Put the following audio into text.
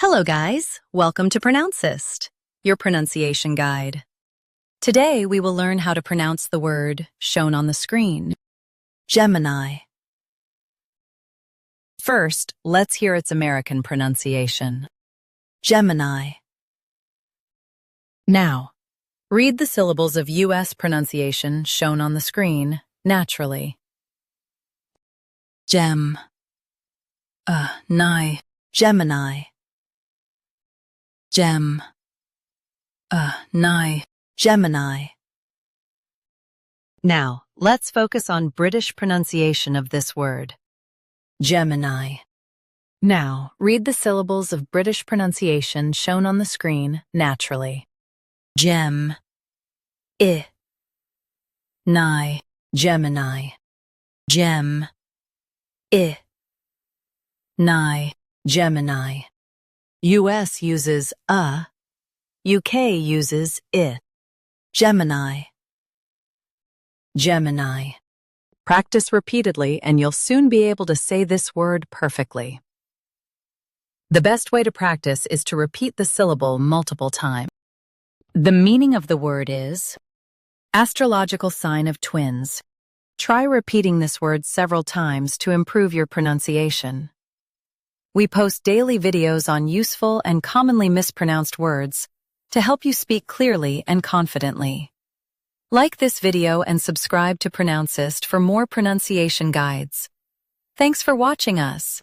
Hello guys, welcome to Pronouncist, your pronunciation guide. Today we will learn how to pronounce the word shown on the screen, Gemini. First, let's hear its American pronunciation, Gemini. Now, read the syllables of U.S. pronunciation shown on the screen naturally. Gemini, Gemini. Gemini. Now, let's focus on British pronunciation of this word, Gemini. Now, read the syllables of British pronunciation shown on the screen naturally. Gemini, Gemini. Gemini. US uses UK uses I. Gemini. Gemini. Practice repeatedly and you'll soon be able to say this word perfectly. The best way to practice is to repeat the syllable multiple times. The meaning of the word is astrological sign of twins. Try repeating this word several times to improve your pronunciation. We post daily videos on useful and commonly mispronounced words to help you speak clearly and confidently. Like this video and subscribe to Pronouncist for more pronunciation guides. Thanks for watching us.